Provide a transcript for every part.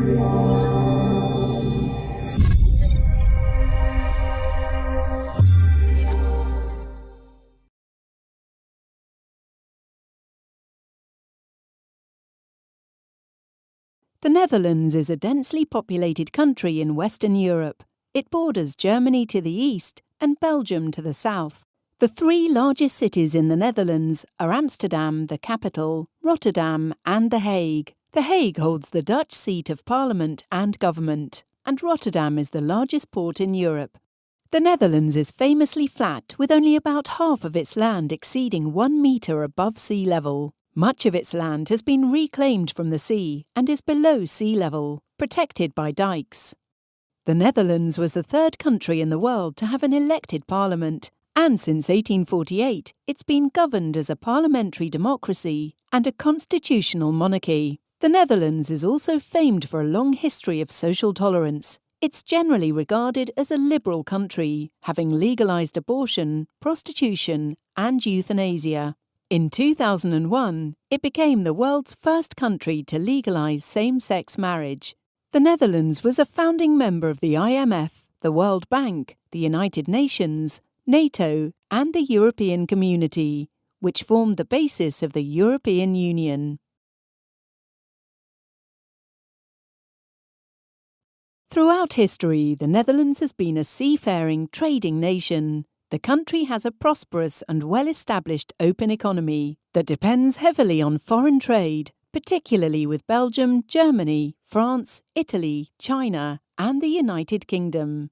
The Netherlands is a densely populated country in Western Europe. It borders Germany to the east and Belgium to the south. The three largest cities in the Netherlands are Amsterdam, the capital, Rotterdam, and The Hague. The Hague holds the Dutch seat of parliament and government, and Rotterdam is the largest port in Europe. The Netherlands is famously flat, with only about half of its land exceeding 1 metre above sea level. Much of its land has been reclaimed from the sea and is below sea level, protected by dikes. The Netherlands was the third country in the world to have an elected parliament, and since 1848 it's been governed as a parliamentary democracy and a constitutional monarchy. The Netherlands is also famed for a long history of social tolerance. It's generally regarded as a liberal country, having legalised abortion, prostitution, and euthanasia. In 2001, it became the world's first country to legalise same-sex marriage. The Netherlands was a founding member of the IMF, the World Bank, the United Nations, NATO, and the European Community, which formed the basis of the European Union. Throughout history, the Netherlands has been a seafaring, trading nation. The country has a prosperous and well-established open economy that depends heavily on foreign trade, particularly with Belgium, Germany, France, Italy, China, and the United Kingdom.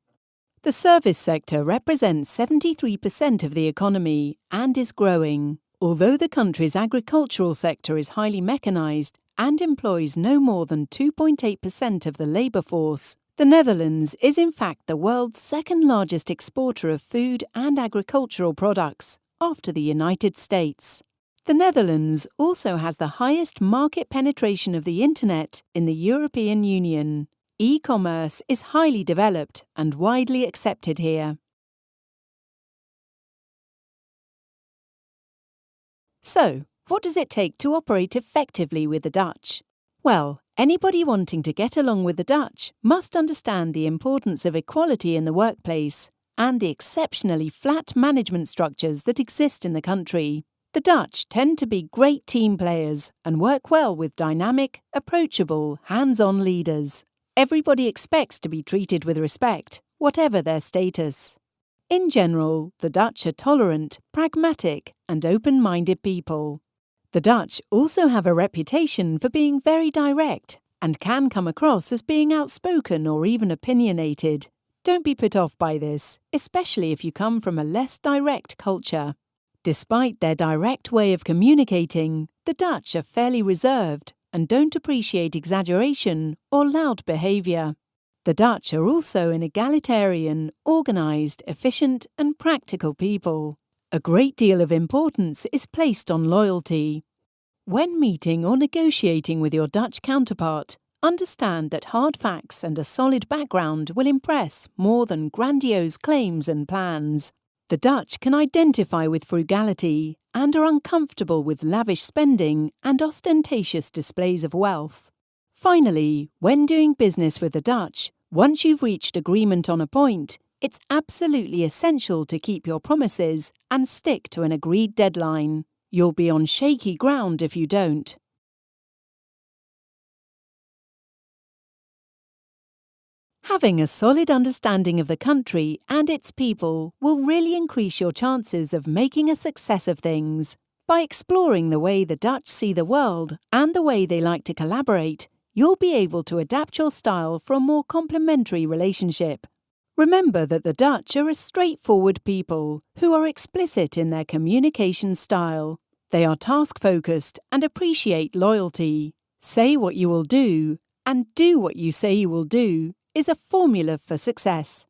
The service sector represents 73% of the economy and is growing. Although the country's agricultural sector is highly mechanised and employs no more than 2.8% of the labour force, the Netherlands is in fact the world's second largest exporter of food and agricultural products, after the United States. The Netherlands also has the highest market penetration of the Internet in the European Union. E-commerce is highly developed and widely accepted here. So, what does it take to operate effectively with the Dutch? Well, anybody wanting to get along with the Dutch must understand the importance of equality in the workplace and the exceptionally flat management structures that exist in the country. The Dutch tend to be great team players and work well with dynamic, approachable, hands-on leaders. Everybody expects to be treated with respect, whatever their status. In general, the Dutch are tolerant, pragmatic, and open-minded people. The Dutch also have a reputation for being very direct and can come across as being outspoken or even opinionated. Don't be put off by this, especially if you come from a less direct culture. Despite their direct way of communicating, the Dutch are fairly reserved and don't appreciate exaggeration or loud behaviour. The Dutch are also an egalitarian, organised, efficient and practical people. A great deal of importance is placed on loyalty. When meeting or negotiating with your Dutch counterpart, understand that hard facts and a solid background will impress more than grandiose claims and plans. The Dutch can identify with frugality and are uncomfortable with lavish spending and ostentatious displays of wealth. Finally, when doing business with the Dutch, once you've reached agreement on a point, it's absolutely essential to keep your promises and stick to an agreed deadline. You'll be on shaky ground if you don't. Having a solid understanding of the country and its people will really increase your chances of making a success of things. By exploring the way the Dutch see the world and the way they like to collaborate, you'll be able to adapt your style for a more complementary relationship. Remember that the Dutch are a straightforward people who are explicit in their communication style. They are task-focused and appreciate loyalty. Say what you will do and do what you say you will do is a formula for success.